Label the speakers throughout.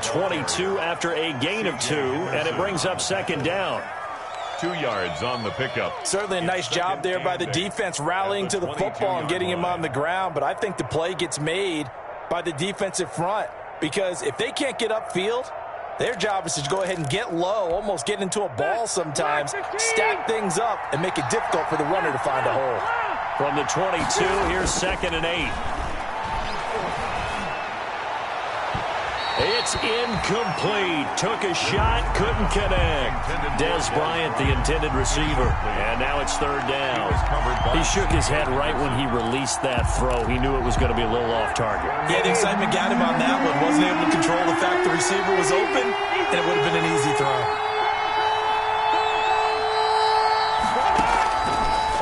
Speaker 1: 22 after a gain of 2, and it brings up second down.
Speaker 2: 2 yards on the pickup.
Speaker 3: Certainly a nice job there by the defense rallying to the football and getting him on the ground, but I think the play gets made by the defensive front because if they can't get upfield, their job is to go ahead and get low, almost get into a ball sometimes, stack things up, and make it difficult for the runner to find a hole.
Speaker 1: From the 22, here's 2nd and 8. It's incomplete. Took a shot, couldn't connect. Des Bryant, the intended receiver. And now it's 3rd down. He shook his head right when he released that throw. He knew it was going to be a little off target.
Speaker 3: Yeah, the excitement got him on that one. Wasn't able to control the fact the receiver was open, and it would have been an easy throw.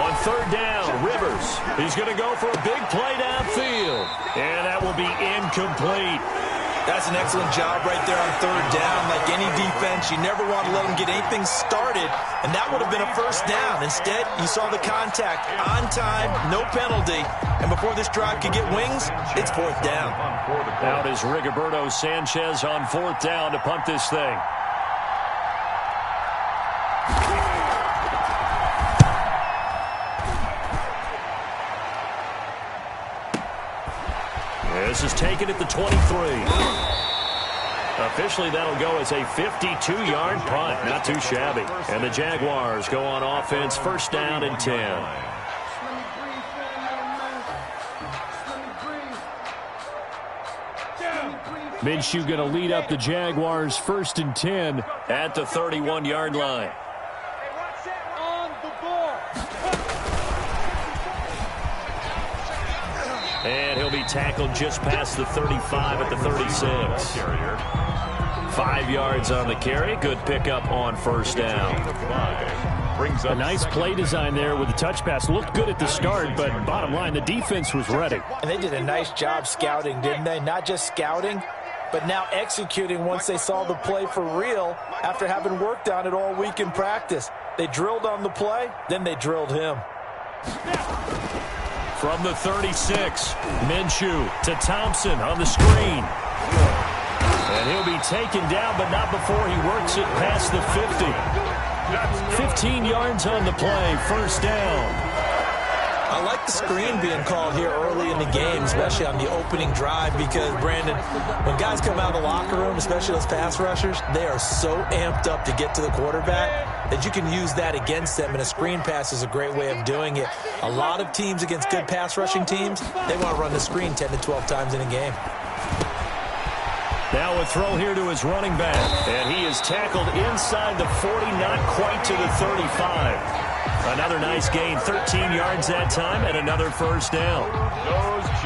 Speaker 1: On 3rd down, Rivers. He's going to go for a big play downfield. And that will be incomplete.
Speaker 3: That's an excellent job right there on 3rd down. Like any defense, you never want to let them get anything started, and that would have been a 1st down. Instead, you saw the contact on time, no penalty, and before this drive could get wings, it's 4th down.
Speaker 1: Out is Rigoberto Sanchez on 4th down to punt this thing. This is taken at the 23. Officially, that'll go as a 52-yard punt. Not too shabby. And the Jaguars go on offense, 1st down and 10. Minshew going to lead up the Jaguars 1st and 10 at the 31-yard line. And he'll be tackled just past the 35 at the 36. 5 yards on the carry. Good pickup on 1st down.
Speaker 4: A nice play design there with the touch pass. Looked good at the start, but bottom line, the defense was ready.
Speaker 3: And they did a nice job scouting, didn't they? Not just scouting, but now executing once they saw the play for real after having worked on it all week in practice. They drilled on the play, then they drilled him.
Speaker 1: From the 36, Minshew to Thompson on the screen. And he'll be taken down, but not before he works it past the 50. 15 yards on the play, 1st down.
Speaker 3: I like the screen being called here early in the game, especially on the opening drive, because, Brandon, when guys come out of the locker room, especially those pass rushers, they are so amped up to get to the quarterback that you can use that against them, and a screen pass is a great way of doing it. A lot of teams against good pass rushing teams, they want to run the screen 10 to 12 times in a game.
Speaker 1: Now a throw here to his running back, and he is tackled inside the 40, not quite to the 35. Another nice gain, 13 yards that time, and another 1st down.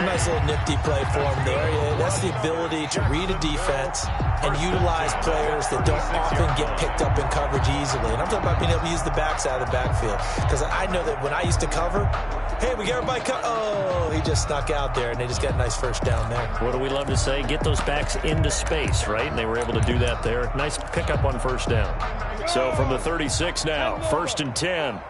Speaker 3: Nice little nifty play for him there. Yeah, that's the ability to read a defense and utilize players that don't often get picked up in coverage easily. And I'm talking about being able to use the backside of the backfield. Because I know that when I used to cover, hey, we got everybody cut. Oh, he just snuck out there, and they just got a nice 1st down there.
Speaker 1: What do we love to say? Get those backs into space, right? And they were able to do that there. Nice pickup on 1st down. So from the 36 now, 1st and 10.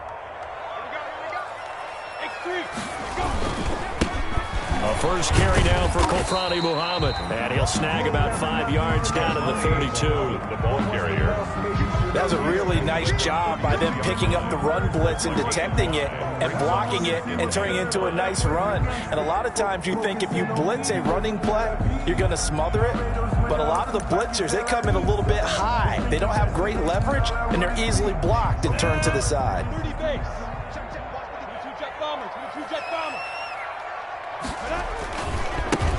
Speaker 1: A first carry now for Kofrani Muhammad. And he'll snag about 5 yards down to the 32.
Speaker 2: The ball carrier.
Speaker 3: That was a really nice job by them picking up the run blitz and detecting it and blocking it and turning it into a nice run. And a lot of times you think if you blitz a running play, you're going to smother it. But a lot of the blitzers, they come in a little bit high. They don't have great leverage, and they're easily blocked and turned to the side.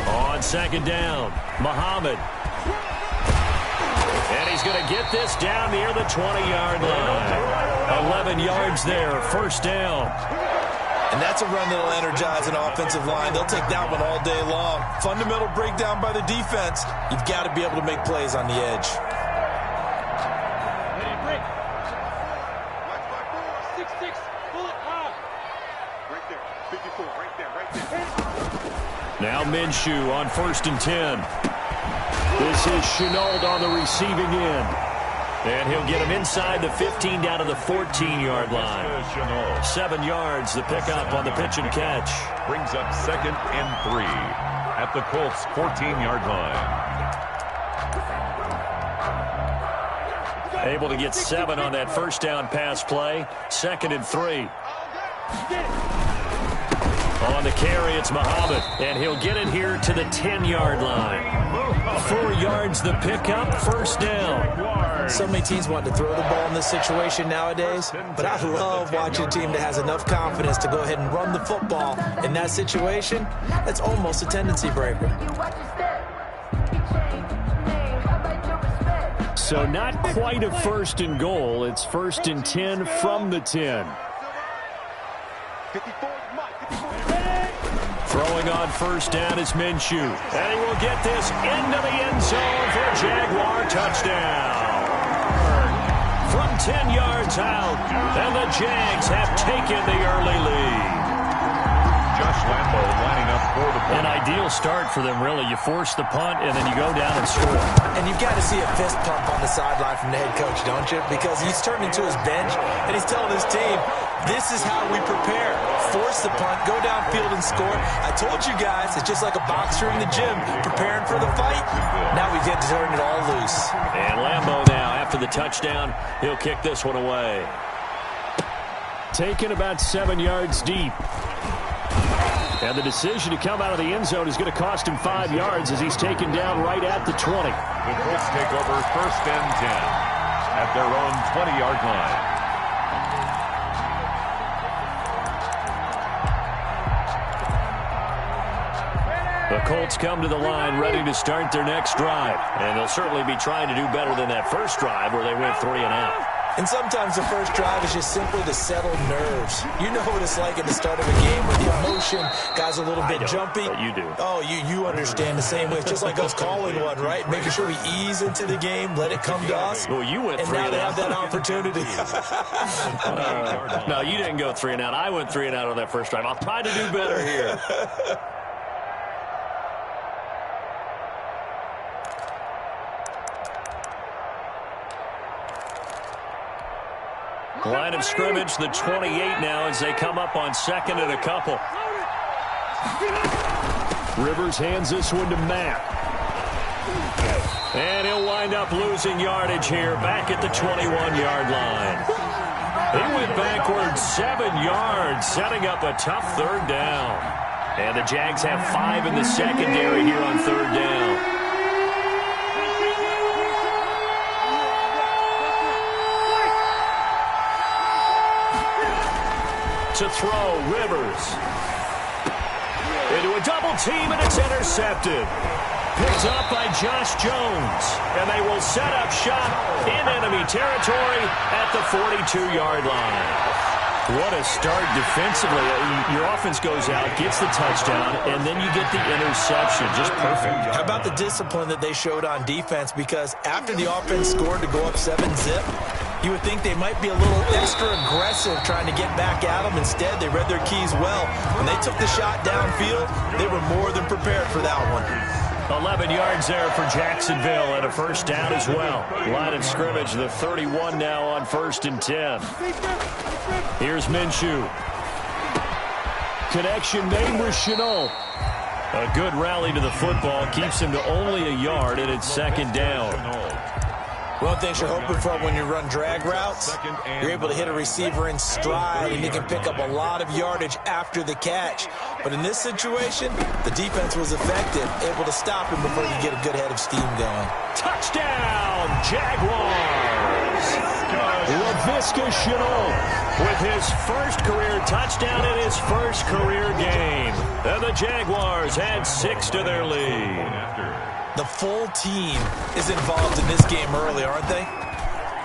Speaker 1: On 2nd down, Muhammad. And he's going to get this down near the 20-yard line. 11 yards there, 1st down.
Speaker 3: And that's a run that'll energize an offensive line. They'll take that one all day long. Fundamental breakdown by the defense. You've got to be able to make plays on the edge.
Speaker 1: Now Minshew on 1st and 10. This is Chenault on the receiving end. And he'll get him inside the 15 down to the 14-yard line. 7 yards, the pickup on the pitch and catch.
Speaker 2: Brings up 2nd and 3 at the Colts' 14-yard line.
Speaker 1: Able to get 7 on that first down pass play. 2nd and 3. On the carry, it's Muhammad, and he'll get it here to the 10-yard line. 4 yards the pickup, 1st down.
Speaker 3: So many teams want to throw the ball in this situation nowadays, but I love watching a team that has enough confidence to go ahead and run the football in that situation. That's almost a tendency breaker.
Speaker 4: So not quite a 1st and goal. It's 1st and 10 from the 10.
Speaker 1: Throwing on 1st down is Minshew. And he will get this into the end zone for a Jaguar touchdown. From 10 yards out, and the Jags have taken the early lead.
Speaker 2: Josh Lambo lining up for the punt.
Speaker 1: An ideal start for them, really. You force the punt, and then you go down and score.
Speaker 3: And you've got to see a fist pump on the sideline from the head coach, don't you? Because he's turned into his bench, and he's telling his team, this is how we prepare. Force the punt, go downfield and score. I told you guys, it's just like a boxer in the gym preparing for the fight. Now we get to turn it all loose.
Speaker 1: And Lambo now, after the touchdown, he'll kick this one away.
Speaker 4: Taken about 7 yards deep. And the decision to come out of the end zone is going to cost him 5 yards as he's taken down right at the 20.
Speaker 2: The Colts take over 1st and 10 at their own 20-yard line.
Speaker 1: The Colts come to the line ready to start their next drive. And they'll certainly be trying to do better than that first drive where they went 3 and out.
Speaker 3: And sometimes the first drive is just simply to settle nerves. You know what it's like at the start of a game with the emotion. Guys a little bit jumpy.
Speaker 1: But you do.
Speaker 3: Oh, you understand the same way. It's just like us calling one, right? Making sure we ease into the game, let it come to us.
Speaker 1: Well, you went 3
Speaker 3: and
Speaker 1: and
Speaker 3: now they
Speaker 1: out.
Speaker 3: have that opportunity.
Speaker 1: No, you didn't go 3 and out. I went 3 and out on that first drive. I'll try to do better here. Line of scrimmage, the 28 now as they come up on 2nd and a couple.
Speaker 4: Rivers hands this one to Matt.
Speaker 1: And he'll wind up losing yardage here back at the 21-yard line. He went backwards 7 yards, setting up a tough 3rd down. And the Jags have 5 in the secondary here on 3rd down. To throw, Rivers. Into a double team, and it's intercepted. Picked up by Josh Jones. And they will set up shop in enemy territory at the 42-yard line. What a start defensively. Your offense goes out, gets the touchdown, and then you get the interception. Just perfect.
Speaker 3: How about the discipline that they showed on defense? Because after the offense scored to go up 7-zip, you would think they might be a little extra aggressive trying to get back at them. Instead, they read their keys well. When they took the shot downfield, they were more than prepared for that one.
Speaker 1: 11 yards there for Jacksonville and a 1st down as well. Line of scrimmage, the 31 now on 1st and 10. Here's Minshew. Connection made with Shenault. A good rally to the football keeps him to only a yard, and it's 2nd down.
Speaker 3: One of the things you're hoping for when you run drag routes, you're able to hit a receiver in stride, and you can pick up a lot of yardage after the catch. But in this situation, the defense was effective, able to stop him before you get a good head of steam going.
Speaker 1: Touchdown, Jaguars! Laviska Shenault with his first career touchdown in his first career game. And the Jaguars add 6 to their lead.
Speaker 3: The full team is involved in this game early, aren't they?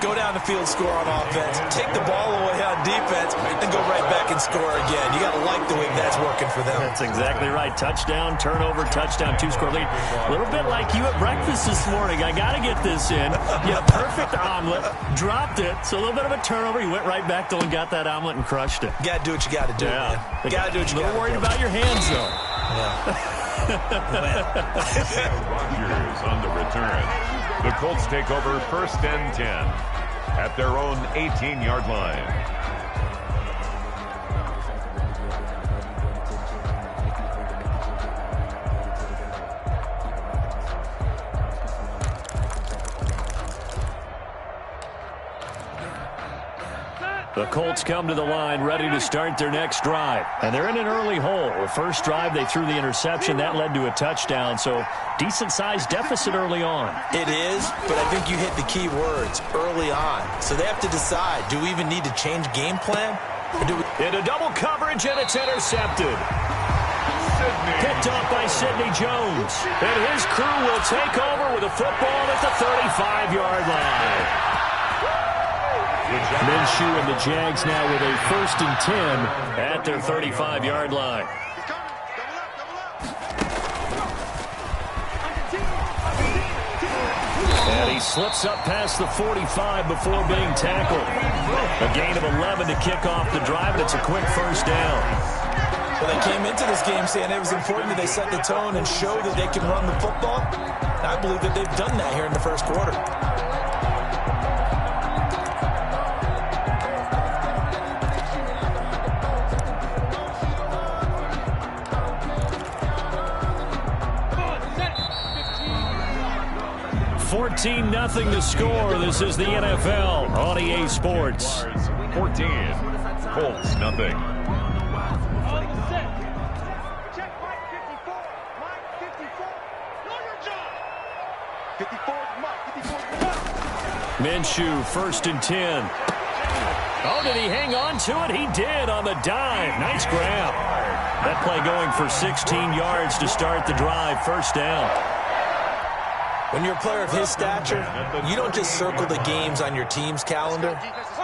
Speaker 3: Go down the field, score on offense, take the ball away on defense, and go right back and score again. You got to like the way that's working for them.
Speaker 1: That's exactly right. Touchdown, turnover, touchdown, 2-score lead. A little bit like you at breakfast this morning. I got to get this in. Yeah, perfect omelet. Dropped it. So a little bit of a turnover. You went right back and got that omelet and crushed it.
Speaker 3: You got to do what you got to do, man. You got to do what you got to do.
Speaker 1: A little worried about your hands, though.
Speaker 3: Yeah.
Speaker 2: Rodgers on the return. The Colts take over 1st and 10 at their own 18-yard line.
Speaker 4: The Colts come to the line ready to start their next drive. And they're in an early hole. The first drive, they threw the interception. That led to a touchdown. So decent-sized deficit early on.
Speaker 3: It is, but I think you hit the key words, early on. So they have to decide, do we even need to change game plan? Or do we...
Speaker 4: Into double coverage, and it's intercepted. Picked off by Sidney Jones. And his crew will take over with a football at the 35-yard line. Minshew and the Jags now with a 1st and 10 at their 35-yard line. And he slips up past the 45 before being tackled. A gain of 11 to kick off the drive, and it's a quick first down.
Speaker 3: Well, they came into this game saying it was important that they set the tone and show that they can run the football. And I believe that they've done that here in the first quarter.
Speaker 4: Nothing to score. This is the NFL on EA Sports.
Speaker 2: 14. Colts, nothing.
Speaker 4: Minshew, 1st and 10. Oh, did he hang on to it? He did on the dive. Nice grab. That play going for 16 yards to start the drive. First down.
Speaker 3: When you're a player of his stature, you don't just circle the games on your team's calendar.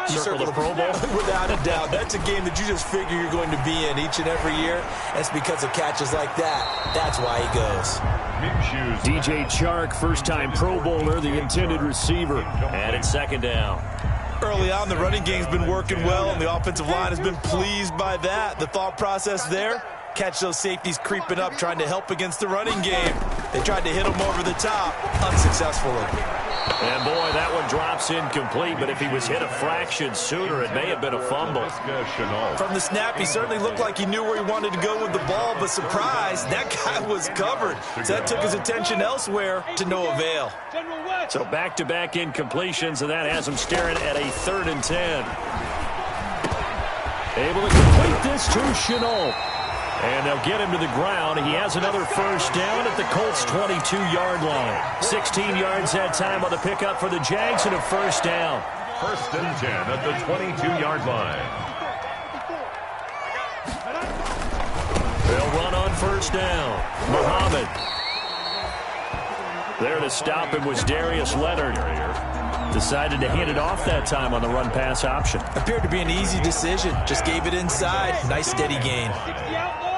Speaker 3: You circle the Pro Bowl. Without a doubt. That's a game that you just figure you're going to be in each and every year. That's because of catches like that. That's why he goes.
Speaker 4: DJ Chark, first-time Pro Bowler, the intended receiver. And it's 2nd down.
Speaker 3: Early on, the running game's been working well, and the offensive line has been pleased by that. The thought process there, catch those safeties creeping up, trying to help against the running game. They tried to hit him over the top, unsuccessfully.
Speaker 4: And, boy, that one drops incomplete, but if he was hit a fraction sooner, it may have been a fumble.
Speaker 3: From the snap, he certainly looked like he knew where he wanted to go with the ball, but surprise, that guy was covered. So that took his attention elsewhere to no avail.
Speaker 4: So back-to-back incompletions, and that has him staring at a 3rd and 10. Able to complete this to Shenault. And they'll get him to the ground. He has another first down at the Colts' 22-yard line. 16 yards that time on the pickup for the Jags and a first down.
Speaker 2: 1st and 10 at the 22-yard line.
Speaker 4: They'll run on first down. Muhammad. There to stop him was Darius Leonard. Decided to hand it off that time on the run-pass option.
Speaker 3: Appeared to be an easy decision. Just gave it inside. Nice steady gain.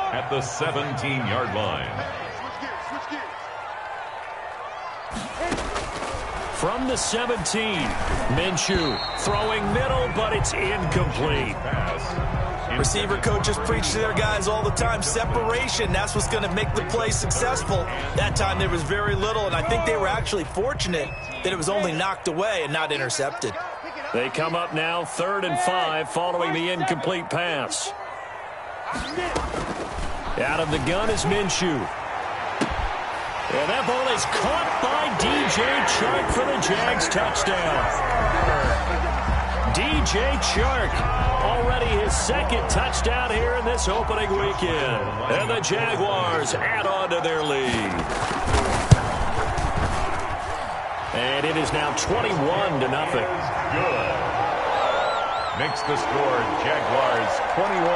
Speaker 2: At the 17-yard line.
Speaker 4: From the 17, Minshew throwing middle, but it's incomplete.
Speaker 3: Receiver coaches preach to their guys all the time. Separation, that's what's going to make the play successful. That time there was very little, and I think they were actually fortunate that it was only knocked away and not intercepted.
Speaker 4: They come up now 3rd and 5 following the incomplete pass. Out of the gun is Minshew. And that ball is caught by DJ Chark for the Jags touchdown. DJ Chark, already his 2nd touchdown here in this opening weekend. And the Jaguars add on to their lead. And it is now 21-0.
Speaker 2: Good. Makes the score Jaguars 21,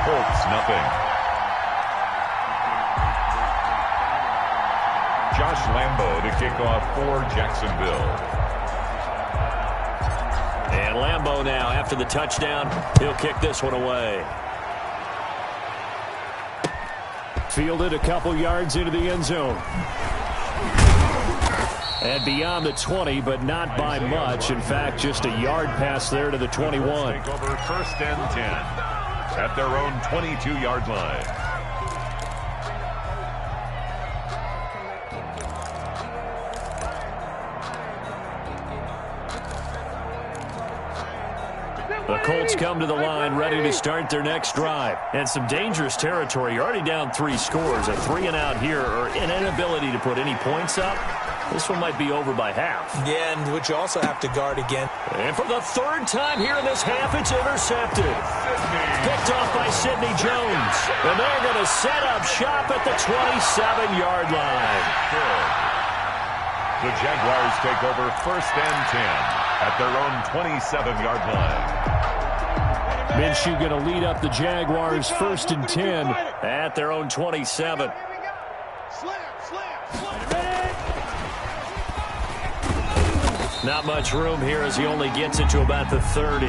Speaker 2: Colts nothing. Josh Lambo to kick off for Jacksonville.
Speaker 4: And Lambo now, after the touchdown, he'll kick this one away. Fielded a couple yards into the end zone. And beyond the 20, but not by much. In fact, just a yard pass there to the 21.
Speaker 2: Take over 1st and 10 at their own 22-yard line.
Speaker 1: The Colts come to the line ready to start their next drive. And some dangerous territory. You're already down 3 scores. A 3-and-out here or an inability to put any points up. This one might be over by half.
Speaker 3: Yeah, and which you also have to guard again.
Speaker 1: And for the 3rd time here in this half, it's intercepted. Picked off by Sidney Jones. And they're going to set up shop at the 27-yard line.
Speaker 2: The Jaguars take over 1st and 10 at their own 27-yard line.
Speaker 1: Minshew going to lead up the Jaguars 1st and 10 at their own 27. Not much room here as he only gets it to about the 30.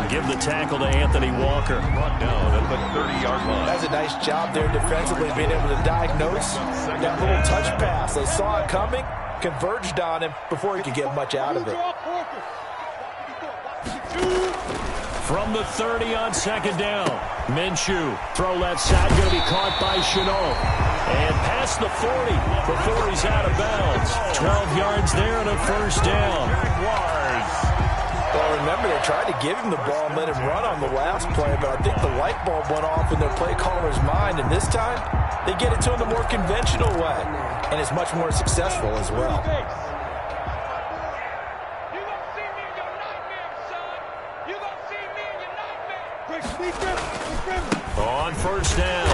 Speaker 1: Give the tackle to Anthony Walker.
Speaker 2: Brought down at the 30-yard line.
Speaker 3: That's a nice job there defensively, being able to diagnose that little touch pass. They saw it coming, converged on him before he could get much out of it.
Speaker 1: From the 30 on 2nd down. Minshew, throw left side, going to be caught by Chenault. And past the 40 before he's out of bounds. 12 yards there and a 1st down.
Speaker 3: Well, remember, they tried to give him the ball and let him run on the last play, but I think the light bulb went off in their play caller's mind, and this time they get it to him the more conventional way, and it's much more successful as well.
Speaker 1: On 1st down,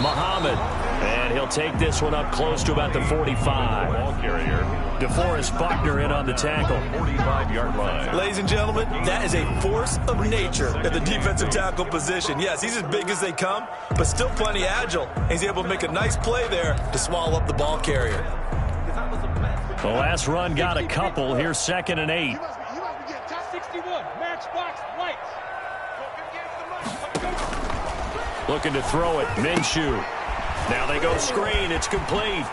Speaker 1: Muhammad. And he'll take this one up close to about the 45.
Speaker 2: Ball carrier.
Speaker 1: DeForest Buckner in on the tackle.
Speaker 2: 45-yard line.
Speaker 3: Ladies and gentlemen, that is a force of nature at the defensive tackle position. Yes, he's as big as they come, but still plenty agile. He's able to make a nice play there to swallow up the ball carrier.
Speaker 1: The last run got a couple. Here's 2nd and 8.
Speaker 5: 61, matchbox lights.
Speaker 1: Looking to throw it. Minshew. Now they go screen. It's complete.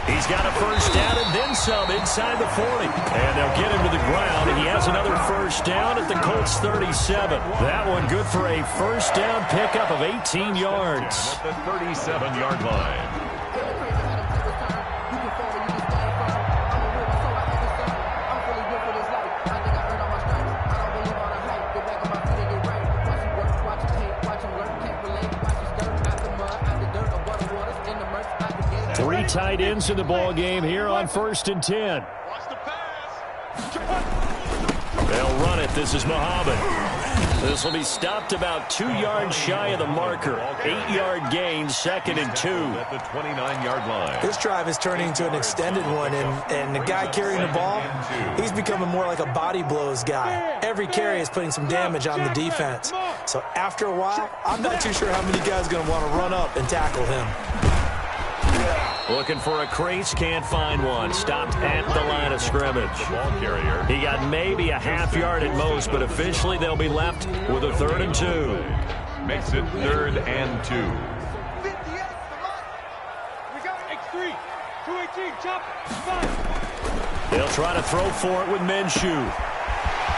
Speaker 1: He's got a 1st down and then some inside the 40. And they'll get him to the ground. And he has another 1st down at the Colts 37. That one good for a 1st down pickup of 18 yards.
Speaker 2: At the 37-yard line.
Speaker 1: Three tight ends in the ball game here on 1st and 10. They'll run it. This is Muhammad. This will be stopped about 2 yards shy of the marker. 8-yard gain, 2nd and 2.
Speaker 2: At the 29-yard line.
Speaker 3: This drive is turning into an extended one, and the guy carrying the ball, he's becoming more like a body blows guy. Every carry is putting some damage on the defense. So after a while, I'm not too sure how many guys are going to want to run up and tackle him.
Speaker 1: Looking for a crease, can't find one. Stopped at the line of scrimmage.
Speaker 2: The ball carrier.
Speaker 1: He got maybe a half yard at most, but officially they'll be left with a 3rd and 2.
Speaker 2: Makes it 3rd and 2.
Speaker 5: We got X3, 218, chop, 5.
Speaker 1: They'll try to throw for it with Minshew.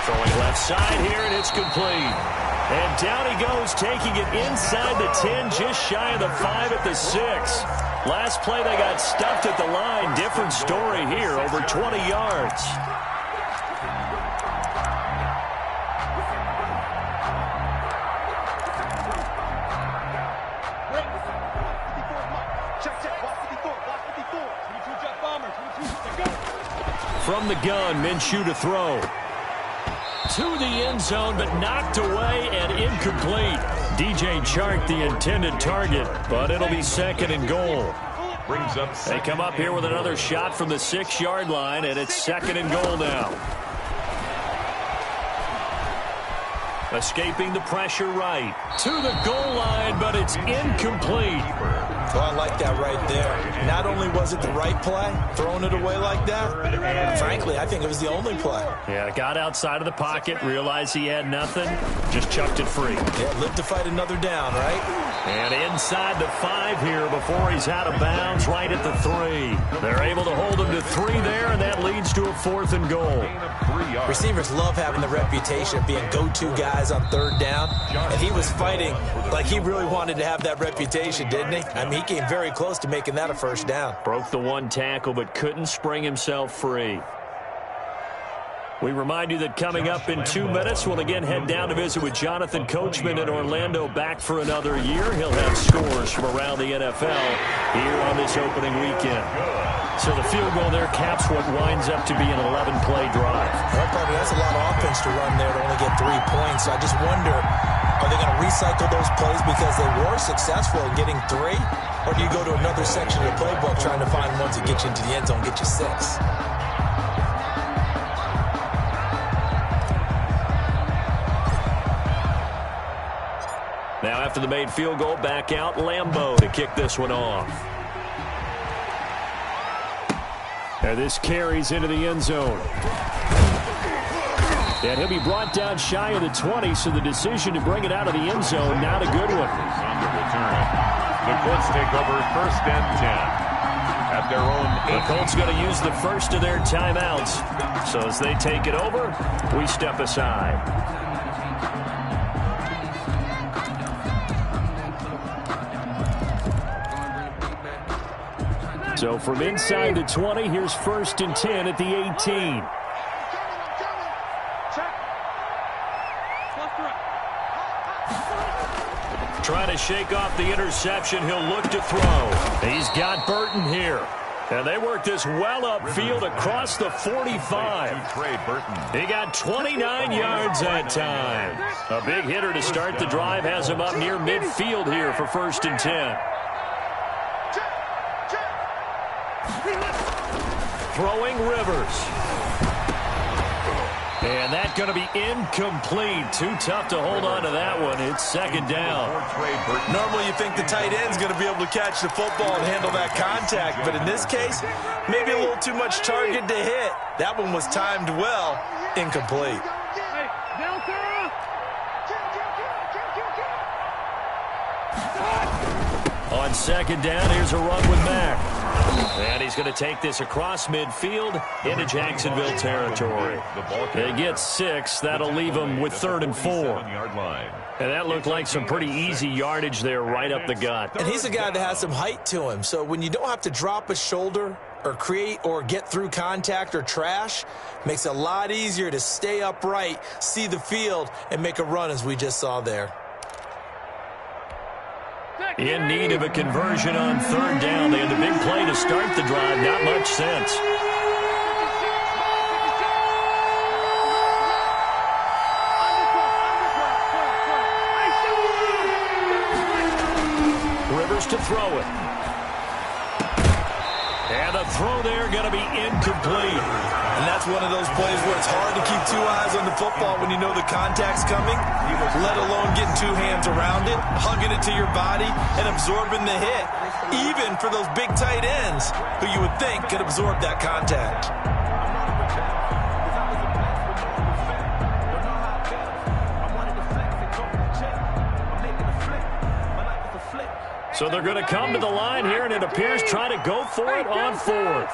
Speaker 1: Throwing left side here, and it's complete. And down he goes, taking it inside the 10, just shy of the 5 at the 6. Last play, they got stuffed at the line. Different story here, over 20 yards. From the gun, Minshew to throw. To the end zone, but knocked away and incomplete. DJ Chark, the intended target, but it'll be 2nd and goal.
Speaker 2: Brings up.
Speaker 1: They come up here with another shot from the 6-yard line, and it's 2nd and goal now. Escaping the pressure right. To the goal line, but it's incomplete.
Speaker 3: So I like that right there. Not only was it the right play, throwing it away like that, frankly, I think it was the only play.
Speaker 1: Yeah, got outside of the pocket, realized he had nothing, just chucked it free.
Speaker 3: Yeah, lived to fight another down, right?
Speaker 1: And inside the 5 here before he's out of bounds, right at the 3. They're able to hold him to 3 there, and that leads to a 4th and goal.
Speaker 3: Receivers love having the reputation of being go-to guys on 3rd down, and he was fighting like he really wanted to have that reputation, didn't he? I mean, he came very close to making that a 1st down.
Speaker 1: Broke the 1 tackle, but couldn't spring himself free.
Speaker 4: We remind you that coming up in 2 minutes, we'll again head down to visit with Jonathan Coachman in Orlando, back for another year. He'll have scores from around the NFL here on this opening weekend. So the field goal there caps what winds up to be an 11-play drive.
Speaker 3: Well, probably that's a lot of offense to run there to only get 3 points. I just wonder, are they going to recycle those plays because they were successful in getting 3? Or do you go to another section of the playbook trying to find ones that get you into the end zone, get you 6?
Speaker 4: Now after the made field goal, back out Lambeau to kick this one off. And this carries into the end zone. And he'll be brought down shy of the 20, so the decision to bring it out of the end zone, not a good one.
Speaker 2: On the return, the Colts take over 1st and 10 at their own 8.
Speaker 4: The Colts going to use the first of their timeouts. So as they take it over, we step aside. So from inside the 20, here's 1st and 10 at the 18. Trying to shake off the interception. He'll look to throw. He's got Burton here. And they work this well upfield across the 45. He got 29 yards that time. A big hitter to start the drive has him up near midfield here for 1st and 10. Throwing Rivers. And that's going to be incomplete. Too tough to hold on to that one. It's 2nd down.
Speaker 3: Normally you think the tight end's going to be able to catch the football and handle that contact. But in this case, maybe a little too much target to hit. That one was timed well. Incomplete.
Speaker 4: On 2nd down, here's a run with Mack. And he's going to take this across midfield into Jacksonville territory. They get 6. That'll leave them with 3rd and 4. And that looked like some pretty easy yardage there right up the gut.
Speaker 3: And he's a guy that has some height to him. So when you don't have to drop a shoulder or create or get through contact or trash, makes it a lot easier to stay upright, see the field, and make a run as we just saw there.
Speaker 4: In need of a conversion on 3rd down. They had the big play to start the drive. Not much sense. Rivers to throw it. And the throw there going to be incomplete.
Speaker 3: And that's one of those plays where it's hard to keep 2 eyes on the football when you know the contact's coming, let alone getting 2 hands around it, hugging it to your body, and absorbing the hit, even for those big tight ends who you would think could absorb that contact.
Speaker 4: So they're going to come to the line here, and it appears trying to go for it on 4th.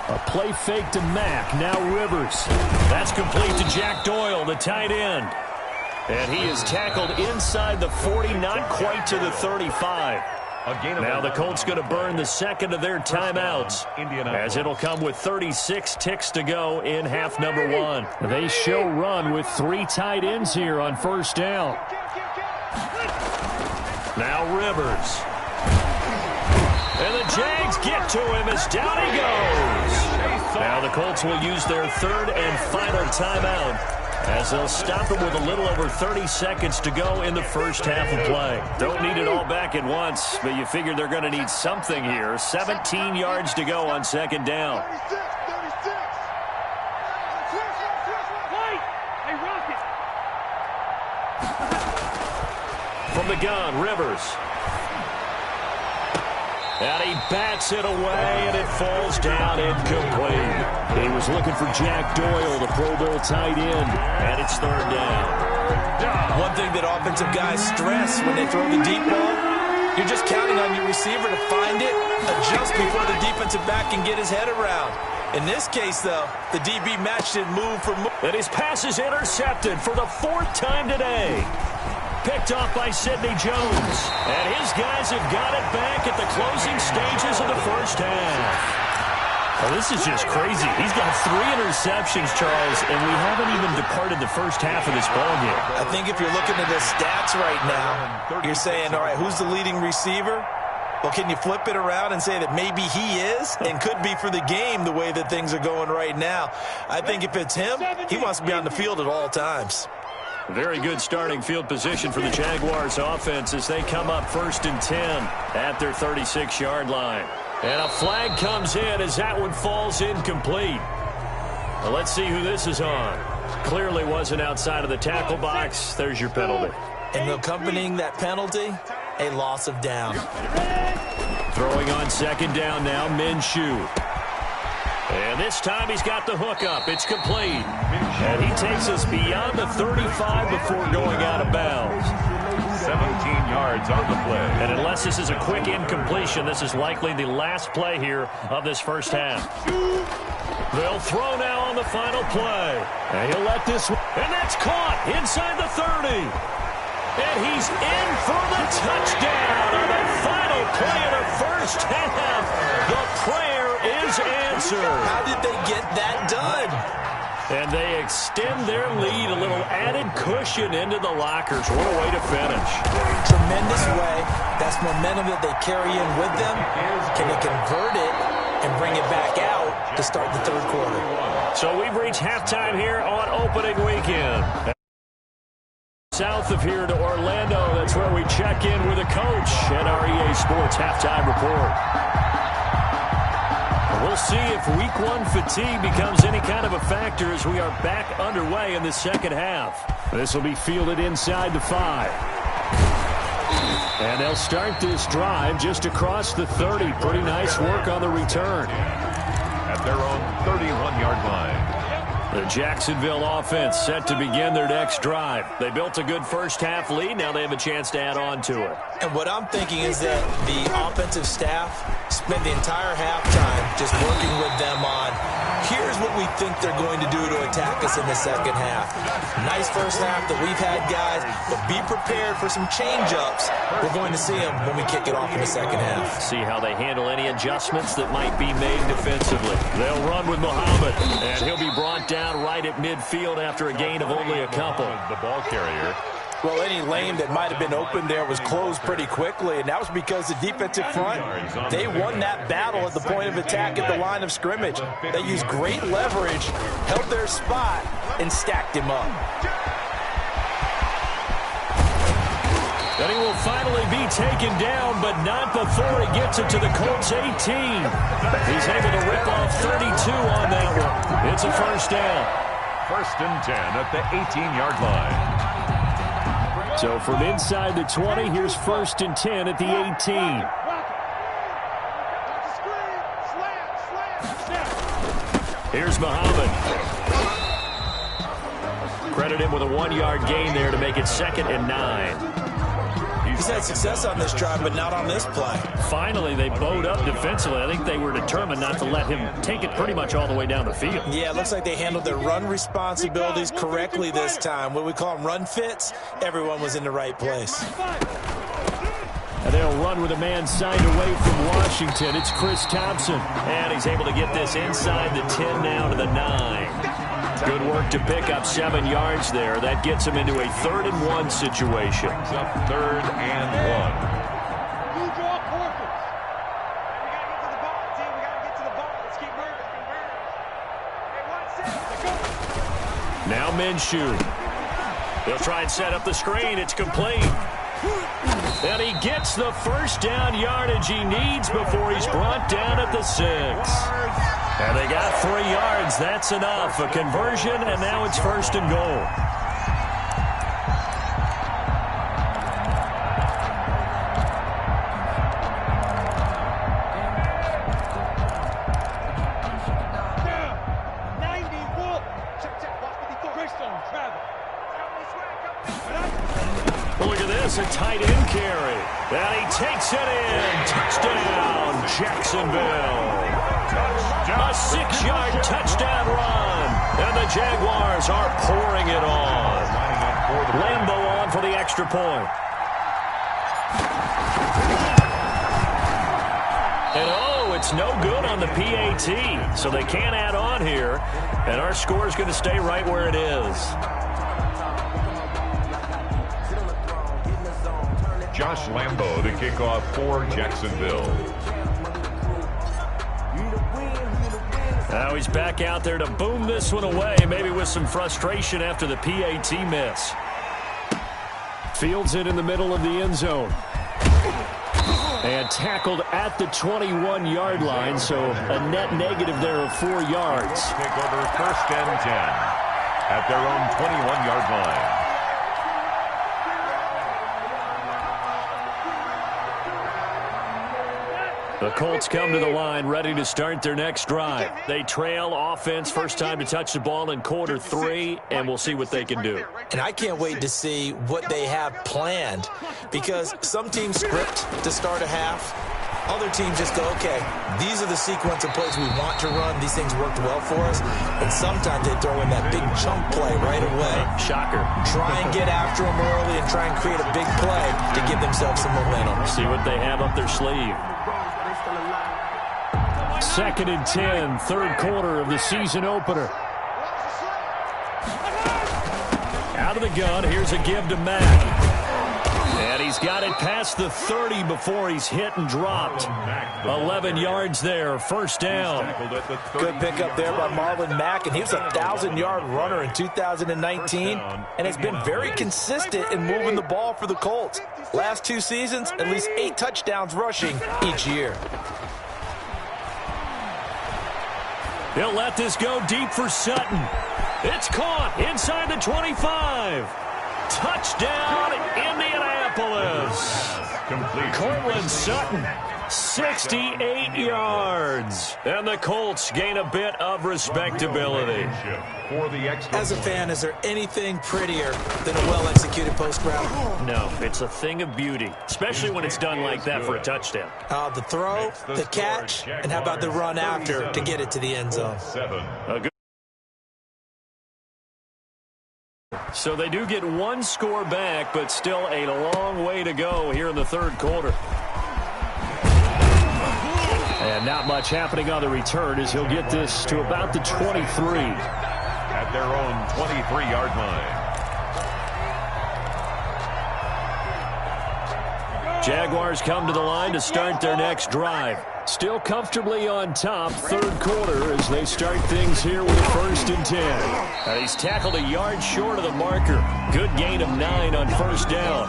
Speaker 4: A play fake to Mack. Now Rivers. That's complete to Jack Doyle, the tight end. And he is tackled inside the 40, not quite to the 35. Now the Colts going to burn the 2nd of their timeouts, as it'll come with 36 ticks to go in half number 1. They show run with 3 tight ends here on 1st down. Now Rivers. And the Jags get to him as down he goes. Now the Colts will use their 3rd and final timeout, as they'll stop him with a little over 30 seconds to go in the first half of play. Don't need it all back at once, but you figure they're going to need something here. 17 yards to go on 2nd down. From the gun, Rivers. And he bats it away, and it falls down incomplete. He was looking for Jack Doyle, the Pro Bowl tight end, and it's 3rd down.
Speaker 3: One thing that offensive guys stress when they throw the deep ball, you're just counting on your receiver to find it, adjust before the defensive back can get his head around. In this case, though, the DB matched it move for move.
Speaker 4: And his pass is intercepted for the 4th time today. Picked off by Sidney Jones. And his guys have got it back at the closing stages of the first half. Oh, this is just crazy. He's got 3 interceptions, Charles, and we haven't even departed the first half of this ballgame.
Speaker 3: I think if you're looking at the stats right now, you're saying, all right, who's the leading receiver? Well, can you flip it around and say that maybe he is and could be for the game the way that things are going right now? I think if it's him, he wants to be on the field at all times.
Speaker 4: Very good starting field position for the Jaguars offense as they come up 1st and 10 at their 36-yard line. And a flag comes in as that one falls incomplete. Well, let's see who this is on. Clearly wasn't outside of the tackle box. There's your penalty.
Speaker 3: And accompanying that penalty, a loss of down.
Speaker 4: Throwing on 2nd down now, Minshew. And this time he's got the hook up. It's complete. And he takes us beyond the 35 before going out of bounds.
Speaker 2: 17 yards on the play.
Speaker 4: And unless this is a quick incompletion, this is likely the last play here of this first half. They'll throw now on the final play. And he'll let this one. And that's caught inside the 30. And he's in for the touchdown on the final play of the first half. The prayer is answered.
Speaker 3: How did they get that done?
Speaker 4: And they extend their lead, a little added cushion into the lockers. What a way to finish.
Speaker 3: Tremendous way. That's momentum that they carry in with them. Can they convert it and bring it back out to start the 3rd quarter?
Speaker 4: So we've reached halftime here on opening weekend. South of here to Orlando, that's where we check in with a coach at our EA Sports Halftime Report. We'll see if Week 1 fatigue becomes any kind of a factor as we are back underway in the second half. This will be fielded inside the 5. And they'll start this drive just across the 30. Pretty nice work on the return.
Speaker 2: At their own 31-yard line.
Speaker 4: The Jacksonville offense set to begin their next drive. They built a good first half lead. Now they have a chance to add on to it.
Speaker 3: And what I'm thinking is that the offensive staff spent the entire halftime just working with them on, here's what we think they're going to do to attack us in the second half. Nice first half that we've had, guys, but be prepared for some change-ups. We're going to see them when we kick it off in the second half.
Speaker 4: See how they handle any adjustments that might be made defensively. They'll run with Muhammad, and he'll be brought down right at midfield after a gain of only a couple.
Speaker 2: The ball carrier.
Speaker 3: Well, any lane that might have been open there was closed pretty quickly, and that was because the defensive front, they won that battle at the point of attack at the line of scrimmage. They used great leverage, held their spot, and stacked him up.
Speaker 4: And he will finally be taken down, but not before he gets it to the Colts 18. He's able to rip off 32 on that one. It's a first down.
Speaker 2: 1st and 10 at the 18-yard line.
Speaker 4: So from inside the 20, here's 1st and 10 at the 18. Here's Muhammad. Credit him with a 1-yard gain there to make it 2nd and 9.
Speaker 3: He's had success on this drive, but not on this play.
Speaker 4: Finally, they bowed up defensively. I think they were determined not to let him take it pretty much all the way down the field.
Speaker 3: Yeah, it looks like they handled their run responsibilities correctly this time. What we call them run fits, everyone was in the right place.
Speaker 4: And they'll run with a man signed away from Washington. It's Chris Thompson. And he's able to get this inside the 10 now to the 9. Good work to pick up 7 yards there. That gets him into a 3rd and 1 situation.
Speaker 2: It's up 3rd and 1.
Speaker 5: You draw Porkins. We got to get to the ball, team. We got to get to the ball. Let's keep moving. Hey, 1-6.
Speaker 4: Now Minshew. They'll try and set up the screen. It's complete. And he gets the first down yardage he needs before he's brought down at the 6. And they got 3 yards. That's enough. A conversion, and now it's 1st and goal.
Speaker 5: Down. 91. Check. Watch 54. Greystone, travel.
Speaker 4: Well, look at this. A tight end carry. And he takes it in. Touchdown, Jacksonville. A 6-yard touchdown run. And the Jaguars are pouring it on. Lambeau on for the extra point. And It's no good on the PAT, so they can't add on here, and our score is going to stay right where it is.
Speaker 2: Josh Lambo to kick off for Jacksonville.
Speaker 4: Now he's back out there to boom this one away, maybe with some frustration after the PAT miss.
Speaker 1: Fields it in the middle of the end zone. And tackled at the 21-yard line, so a net negative there of 4 yards.
Speaker 2: Take over 1st and 10 at their own 21-yard line.
Speaker 4: The Colts come to the line ready to start their next drive. They trail offense, first time to touch the ball in quarter 3, and we'll see what they can do.
Speaker 3: And I can't wait to see what they have planned, because some teams script to start a half. Other teams just go, okay, these are the sequence of plays we want to run. These things worked well for us. And sometimes they throw in that big chunk play right away.
Speaker 4: Shocker.
Speaker 3: Try and get after them early and try and create a big play to give themselves some momentum.
Speaker 4: See what they have up their sleeve.
Speaker 1: 2nd and 10, third quarter of the season opener.
Speaker 4: Out of the gun, here's a give to Mack. And he's got it past the 30 before he's hit and dropped. 11 yards there, first down.
Speaker 3: Good pickup there by Marlon Mack, and he was a 1,000-yard runner in 2019, and has been very consistent in moving the ball for the Colts. Last 2 seasons, at least 8 touchdowns rushing each year.
Speaker 4: He'll let this go deep for Sutton. It's caught inside the 25. Touchdown, Indianapolis. Cortland Sutton, 68 yards. And the Colts gain a bit of respectability.
Speaker 3: As a fan, is there anything prettier than a well-executed post route?
Speaker 4: No, it's a thing of beauty, especially when it's done like that for a touchdown.
Speaker 3: The throw, the catch, and how about the run after to get it to the end zone?
Speaker 4: So they do get 1 score back, but still a long way to go here in the third quarter.
Speaker 1: And not much happening on the return as he'll get this to about the 23.
Speaker 2: At their own 23-yard line.
Speaker 4: Jaguars come to the line to start their next drive.
Speaker 1: Still comfortably on top, third quarter as they start things here with 1st and 10.
Speaker 4: He's tackled a yard short of the marker. Good gain of 9 on first down.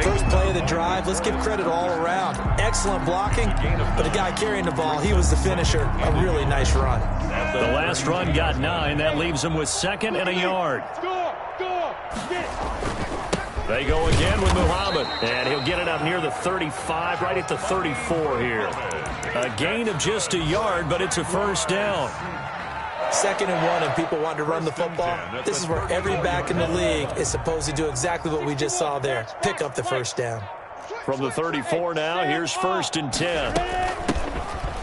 Speaker 3: First play of the drive, let's give credit all around. Excellent blocking, but the guy carrying the ball, he was the finisher. A really nice run.
Speaker 4: The last run got 9. That leaves him with 2nd and a yard. They go again with Muhammad, and he'll get it up near the 35, right at the 34 here. A gain of just a yard, but it's a first down.
Speaker 3: 2nd and 1, and people want to run the football. This is where every back in the league is supposed to do exactly what we just saw there. Pick up the first down.
Speaker 4: From the 34 now, here's 1st and 10.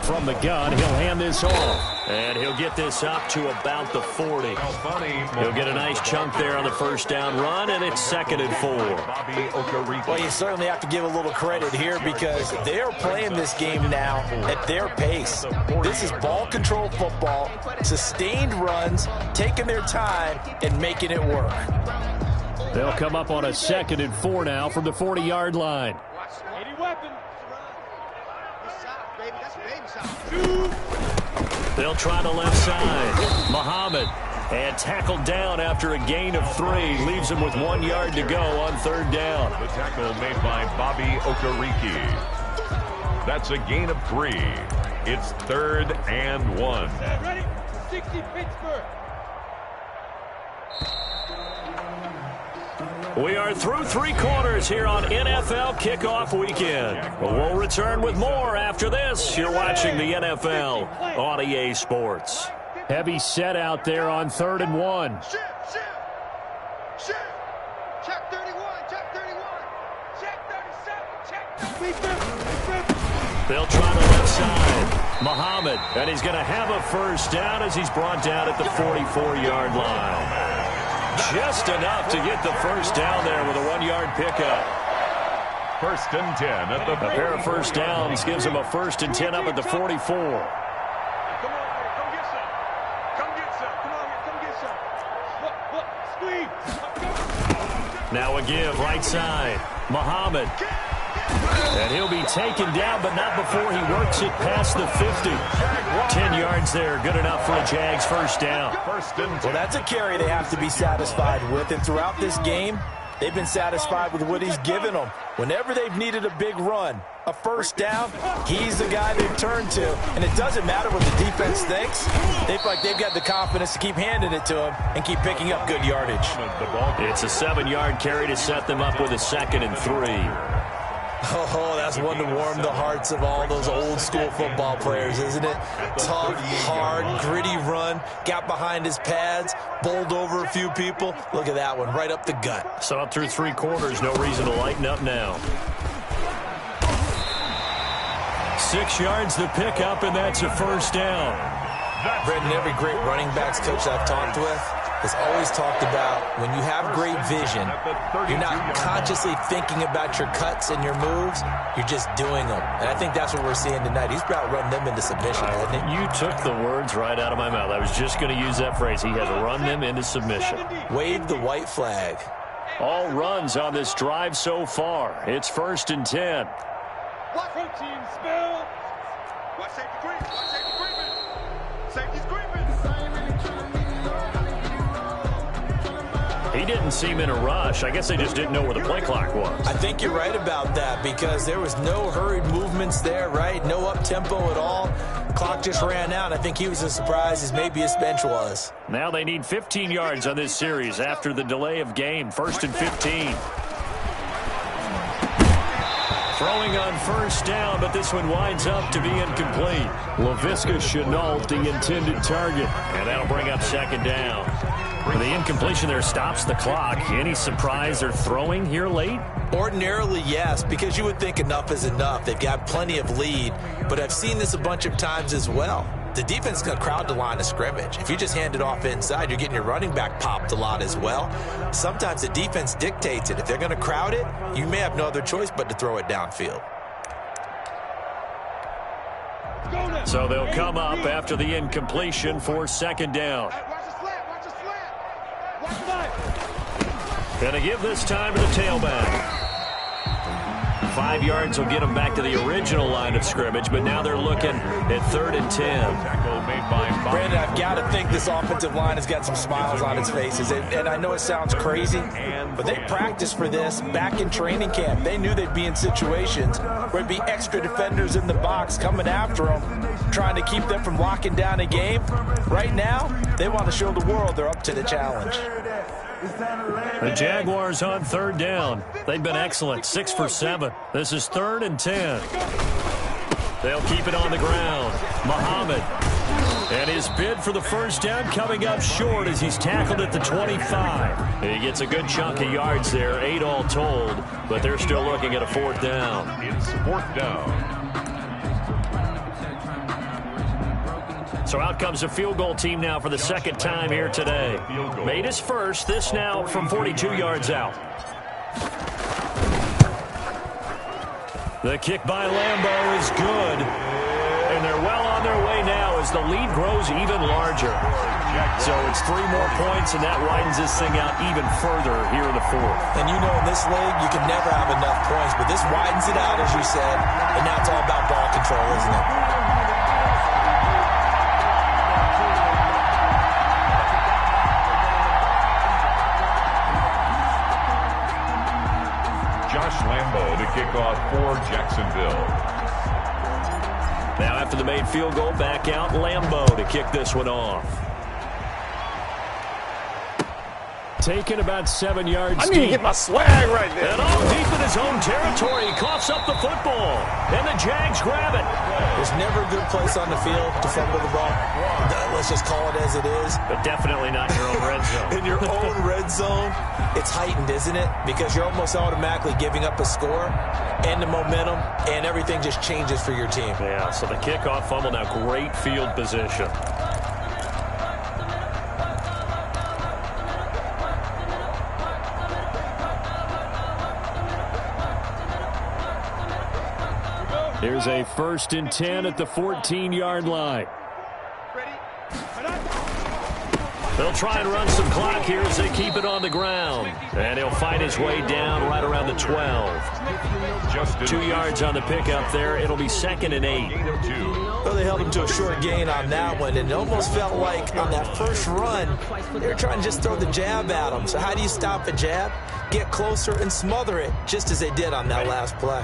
Speaker 4: From the gun, he'll hand this off. And he'll get this up to about the 40. He'll get a nice chunk there on the first down run, and it's 2nd and 4.
Speaker 3: Well, you certainly have to give a little credit here because they're playing this game now at their pace. This is ball control football, sustained runs, taking their time, and making it work.
Speaker 1: They'll come up on a 2nd and 4 now from the 40-yard line.
Speaker 4: They'll try the left side. Muhammad, and tackled down after a gain of 3. Leaves him with 1 yard to go on third down.
Speaker 2: The tackle made by Bobby Okereke. That's a gain of 3. It's 3rd and 1.
Speaker 5: Ready? 60 Pittsburgh.
Speaker 4: We are through 3 quarters here on NFL Kickoff Weekend. We'll return with more after this. You're watching the NFL on EA Sports.
Speaker 1: Heavy set out there on 3rd and 1.
Speaker 5: Shoot. Check 31, check 31. Check 37, check.
Speaker 4: They'll try the left side. Muhammad, and he's going to have a first down as he's brought down at the 44-yard line. Just enough to get the first down there with a 1 yard pickup.
Speaker 2: first and 10 at the
Speaker 1: A pair of first downs gives them a first and 10 up at the 44.
Speaker 5: Come on, come get some. Come get some. Come on, come get some. Look, squeeze.
Speaker 1: Now a give, right side. Muhammad. And he'll be taken down, but not before he works it past the 50. 10 yards there, good enough for a Jags first down.
Speaker 2: first and 10.
Speaker 3: Well, that's a carry they have to be satisfied with. And throughout this game, they've been satisfied with what he's given them. Whenever they've needed a big run, a first down, he's the guy they've turned to. And it doesn't matter what the defense thinks. They feel like they've got the confidence to keep handing it to him and keep picking up good yardage.
Speaker 1: It's a 7-yard carry to set them up with a 2nd and 3.
Speaker 3: Oh, that's one to warm the hearts of all those old-school football players, isn't it? Tough, hard, gritty run, got behind his pads, bowled over a few people. Look at that one, right up the gut.
Speaker 1: So up through 3 quarters, no reason to lighten up now. 6 yards the pickup, and that's a first down.
Speaker 3: Brendan, every great running backs coach I've talked with has always talked about when you have great vision, you're not consciously thinking about your cuts and your moves, you're just doing them. And I think that's what we're seeing tonight. He's about to run them into submission, hasn't he?
Speaker 1: You took the words right out of my mouth. I was just going to use that phrase. He has run them into submission.
Speaker 3: Wave the white flag.
Speaker 1: All runs on this drive so far. It's first and 10.
Speaker 5: What protein spell? Watch safety creep. Watch safety creeping. Safety's creeping.
Speaker 1: He didn't seem in a rush. I guess they just didn't know where the play clock was.
Speaker 3: I think you're right about that because there was no hurried movements there, right? No up-tempo at all. Clock just ran out. I think he was as surprised as maybe his bench was.
Speaker 1: Now they need 15 yards on this series after the delay of game. First and 15. Throwing on first down, but this one winds up to be incomplete. Laviska Shenault, the intended target. And that'll bring up second down. The incompletion there stops the clock. Any surprise they're throwing here late?
Speaker 3: Ordinarily, yes, because you would think enough is enough. They've got plenty of lead, but I've seen this a bunch of times as well. The defense is going to crowd the line of scrimmage. If you just hand it off inside, you're getting your running back popped a lot as well. Sometimes the defense dictates it. If they're going to crowd it, you may have no other choice but to throw it downfield.
Speaker 1: So they'll come up after the incompletion for second down. Gonna give this time to the tailback. 5 yards will get them back to the original line of scrimmage, but now they're looking at 3rd and 10.
Speaker 3: Brandon, I've got to think this offensive line has got some smiles on its faces. And I know it sounds crazy, but they practiced for this back in training camp. They knew they'd be in situations where there'd be extra defenders in the box coming after them, trying to keep them from locking down a game. Right now, they want to show the world they're up to the challenge.
Speaker 1: The Jaguars on 3rd down. They've been excellent, 6 for 7. This is 3rd and 10. They'll keep it on the ground. Muhammad. And his bid for the first down coming up short as he's tackled at the 25. He gets a good chunk of yards there, 8 all told, but they're still looking at a 4th down.
Speaker 2: It's 4th down.
Speaker 1: So out comes a field goal team now for the second time here today. Made his first, this now from 42 yards out. The kick by Lambeau is good. And they're well on their way now as the lead grows even larger. So it's 3 more points, and that widens this thing out even further here in the 4th.
Speaker 3: And you know in this league, you can never have enough points, but this widens it out, as you said, and now it's all about ball control, isn't it?
Speaker 2: Lambeau to kick off for Jacksonville.
Speaker 1: Now after the made field goal, back out Lambeau to kick this one off. Taken about 7 yards
Speaker 6: I need to get my swag right there.
Speaker 1: And all deep in his own territory, he coughs up the football. And the Jags grab it.
Speaker 3: There's never a good place on the field to fumble the ball. Let's just call it as it is.
Speaker 1: But definitely not in your own red zone.
Speaker 3: In your own red zone, it's heightened, isn't it? Because you're almost automatically giving up a score and the momentum, and everything just changes for your team.
Speaker 1: Yeah, so the kickoff fumble, now great field position.
Speaker 4: Here's a 1st and 10 at the 14-yard line. They'll try and run some clock here as they keep it on the ground. And he'll fight his way down right around the 12.
Speaker 2: Just
Speaker 4: 2 yards on the pickup there. It'll be 2nd and 8.
Speaker 3: Well, they held him to a short gain on that one, and it almost felt like on that first run, they were trying to just throw the jab at him. So how do you stop a jab? Get closer and smother it, just as they did on that last play.